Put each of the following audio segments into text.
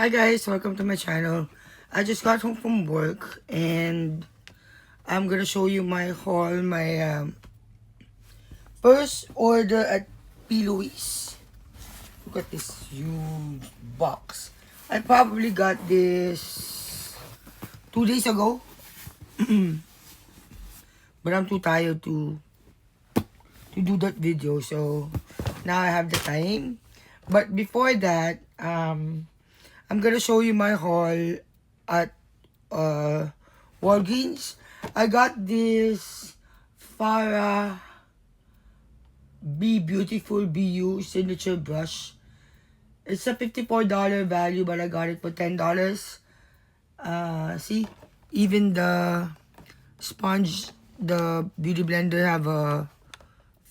Hi guys, welcome to my channel. I just got home from work and I'm gonna show you my haul, my first order at P.Louise. Look at this huge box. I probably got this 2 days ago, but I'm too tired to do that video, so now I have the time. But before that, I'm gonna show you my haul at Walgreens. I got this Farah Be Beautiful BU signature brush. It's a $54 value, but I got it for $10. See, even the sponge, the beauty blender have a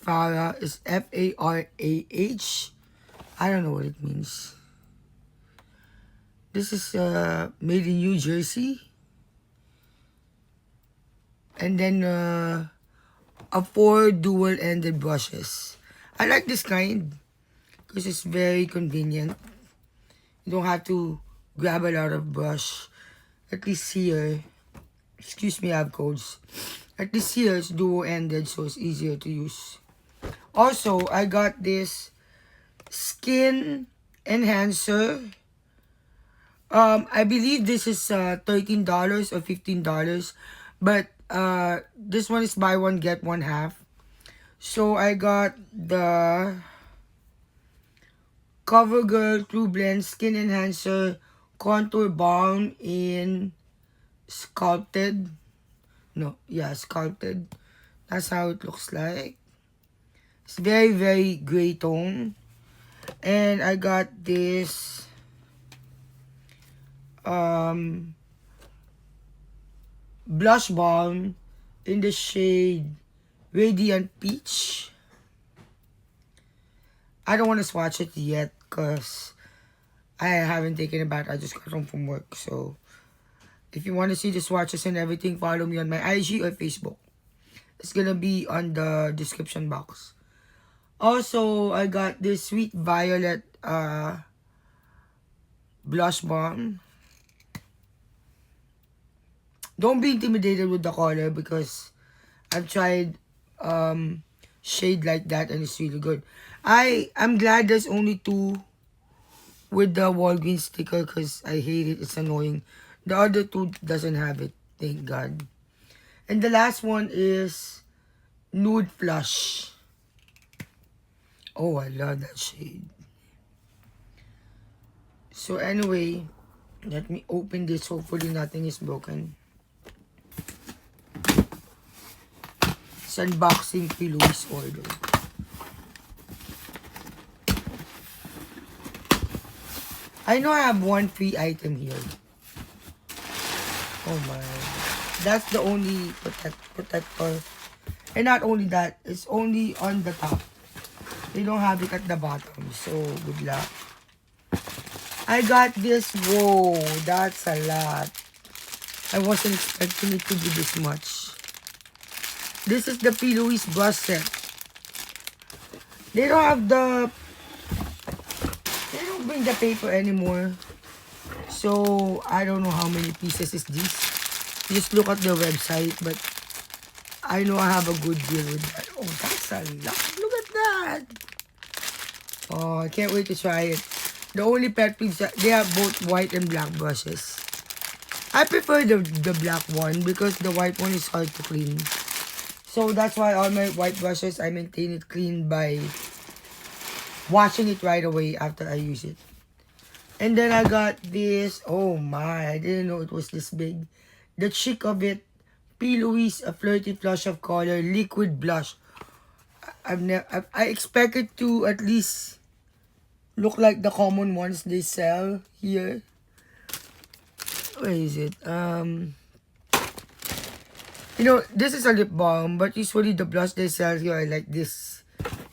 Farah. It's Farah. I don't know what it means. This is made in New Jersey. And then a 4 dual-ended brushes. I like this kind because it's very convenient. You don't have to grab a lot of brush. At least here, excuse me, I have codes. At least here it's dual-ended, so it's easier to use. Also, I got this skin enhancer. I believe this is $13 or $15, but this one is buy one get one half. So I got the CoverGirl True Blend Skin Enhancer Contour Balm in Sculpted. Sculpted. That's how it looks like. It's very, very gray tone. And I got this blush balm in the shade Radiant Peach. I don't want to swatch it yet because I haven't taken a bath. I just got home from work. So if you want to see the swatches and everything, follow me on my IG or Facebook. It's gonna be on the description box. Also, I got this Sweet Violet blush balm. Don't be intimidated with the color because I've tried shade like that and it's really good. I'm glad there's only 2 with the Walgreens sticker because I hate it. It's annoying. The other 2 doesn't have it. Thank God. And the last one is Nude Flush. Oh, I love that shade. So anyway, let me open this. Hopefully nothing is broken. It's unboxing P.Louise order. I know I have one free item here. Oh my. That's the only protector. And not only that, it's only on the top. They don't have it at the bottom. So, good luck. I got this. Whoa, that's a lot. I wasn't expecting it to be this much. This is the P.Louise brush set. They don't have the... They don't bring the paper anymore. So, I don't know how many pieces is this. Just look at the website. But I know I have a good deal with that. Oh, that's a lot. Look at that. Oh, I can't wait to try it. The only pet peeves, they have both white and black brushes. I prefer the black one because the white one is hard to clean. So that's why all my white brushes, I maintain it clean by washing it right away after I use it. And then I got this. Oh my, I didn't know it was this big. The Chic of It, P.Louise, a flirty flush of color, liquid blush. I expect it to at least look like the common ones they sell here. Where is it? You know, this is a lip balm, but usually the blush they sell here are like this.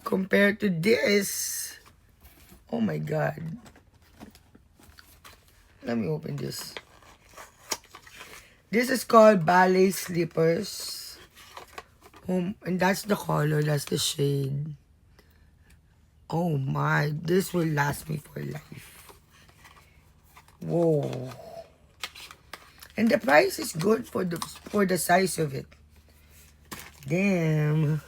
Compared to this, oh my god. Let me open this. This is called Ballet Slippers. And that's the color, that's the shade. Oh my, this will last me for life. Whoa. And the price is good for the size of it. Damn.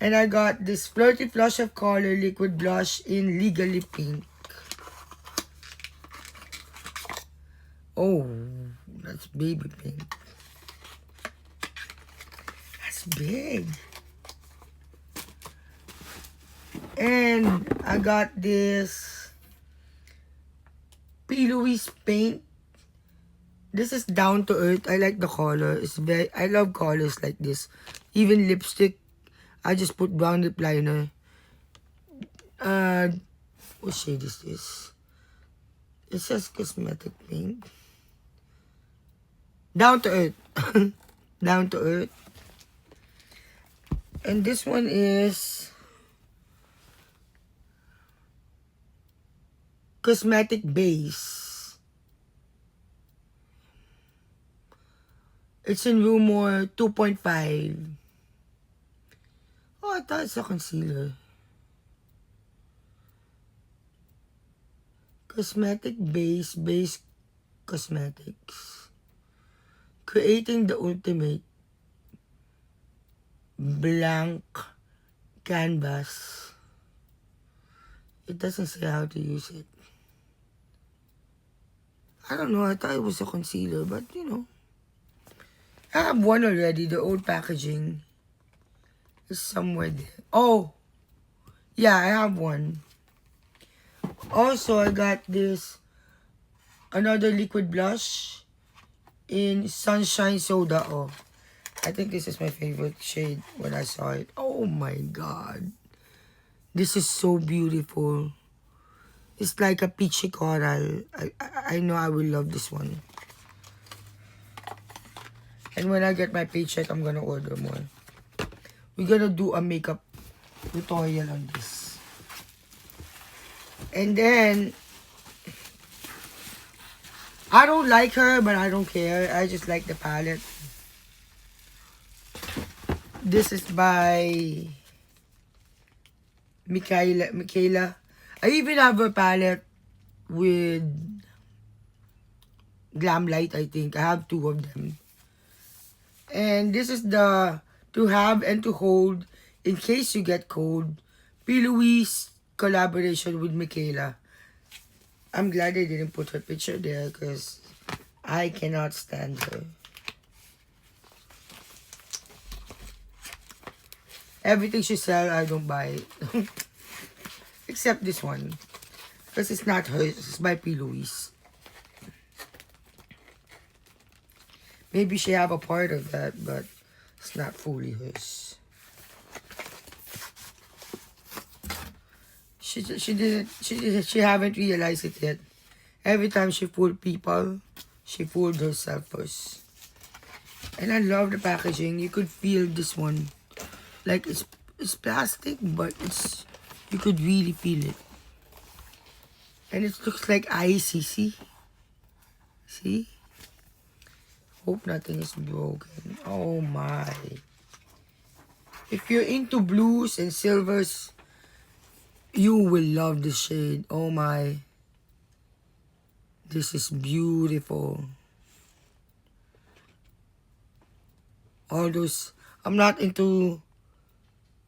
And I got this Flirty Flush of Color Liquid Blush in Legally Pink. Oh, that's baby pink. That's big. And I got this P.Louise paint. This is down to earth. I like the color. I love colors like this. Even lipstick, I just put brown lip liner. What shade is this? It says cosmetic paint. Down to earth. Down to earth. And this one is cosmetic base. It's in Rumor 2.5. Oh, I thought it's a concealer. Cosmetic base cosmetics. Creating the ultimate blank canvas. It doesn't say how to use it. I don't know, I thought it was a concealer, but you know. I have one already, the old packaging. It's somewhere there. Oh! Yeah, I have one. Also, I got this, another liquid blush in Sunshine Soda. Oh, I think this is my favorite shade when I saw it. Oh my god. This is so beautiful. It's like a peachy coral. I know I will love this one. And when I get my paycheck, I'm gonna order more. We're gonna do a makeup tutorial on this. And then, I don't like her, but I don't care. I just like the palette. This is by Michaela. I even have a palette with Glam Light, I think. I have two of them. And this is the To Have and To Hold in Case You Get Cold P.Louise collaboration with Michaela. I'm glad they didn't put her picture there because I cannot stand her. Everything she sells, I don't buy it. Except this one. Because it's not hers, it's by P.Louise. Maybe she have a part of that, but it's not fully hers. She haven't realized it yet. Every time she fooled people, she fooled herself first. And I love the packaging. You could feel this one. Like it's plastic, but you could really feel it. And it looks like icy, see? See? Hope nothing is broken. Oh my. If you're into blues and silvers, you will love this shade. Oh my. This is beautiful. All those, I'm not into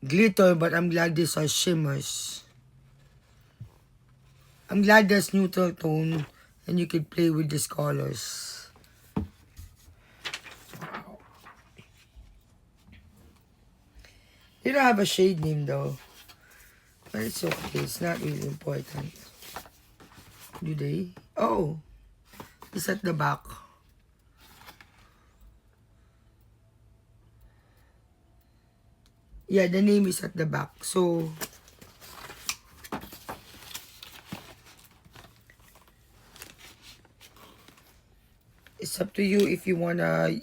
glitter, but I'm glad these are shimmers. I'm glad there's neutral tone and you can play with these colors. They don't have a shade name though. But it's okay, it's not really important. Do they? Oh, it's at the back. Yeah, the name is at the back. So, it's up to you if you wanna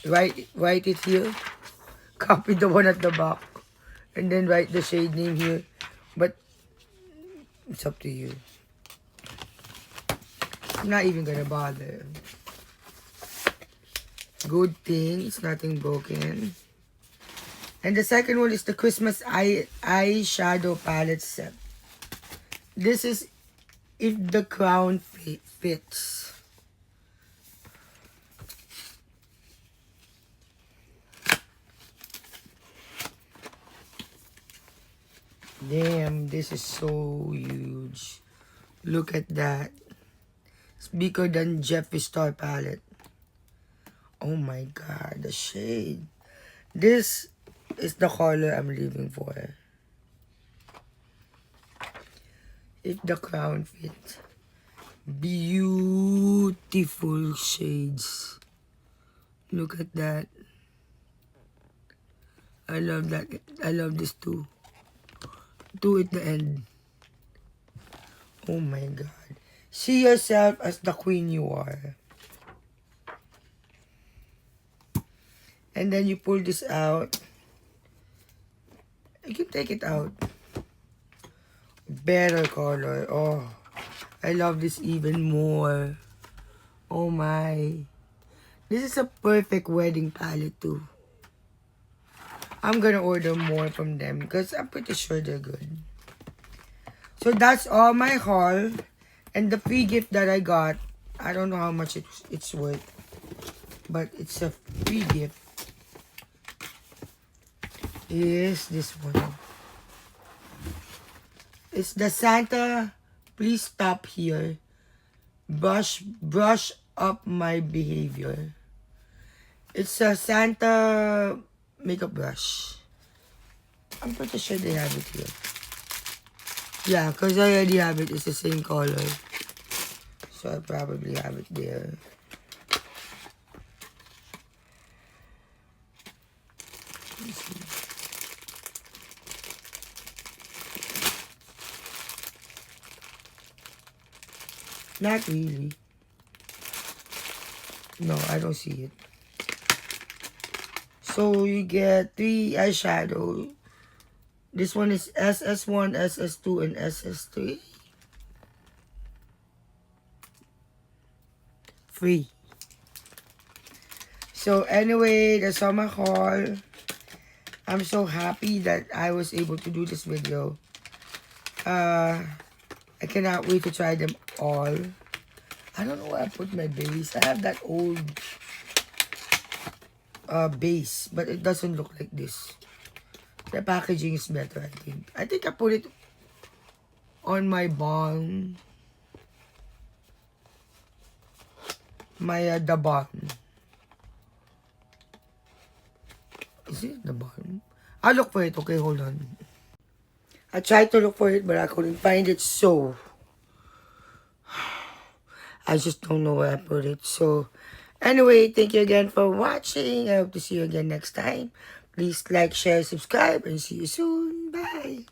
write it here. Copy the one at the back. And then write the shade name here. But it's up to you. I'm not even gonna bother. Good thing it's nothing broken. And the second one is the Christmas eyeshadow palette set. This is if the crown fits. Damn, this is so huge. Look at that. It's bigger than Jeffree Star palette. Oh my god, the shade. This is the color I'm leaving for. If the crown fits. Beautiful shades. Look at that. I love that. I love this too. Two at the end. Oh my god. See yourself as the queen you are. And then you pull this out. You can take it out. Better color. Oh, I love this even more. Oh my. This is a perfect wedding palette too. I'm gonna order more from them because I'm pretty sure they're good. So that's all my haul. And the free gift that I got, I don't know how much it's worth. But it's a free gift. Is this one. It's the Santa, please stop here. Brush up my behavior. It's a Santa makeup brush. I'm pretty sure they have it here. Yeah, because I already have it. It's the same color. So I probably have it there. Let's see. Not really. No, I don't see it. So you get 3 eyeshadow. This one is SS1, SS2, and SS3. Free. So anyway, that's all my haul. I'm so happy that I was able to do this video. I cannot wait to try them all. I don't know where I put my base. I have that old base, but it doesn't look like this. The packaging is better, I think. I think I put it on my balm. The balm. Is it the balm? I'll look for it. Okay, hold on. I tried to look for it, but I couldn't find it, so I just don't know where I put it. So anyway, thank you again for watching. I hope to see you again next time. Please like, share, subscribe, and see you soon. Bye.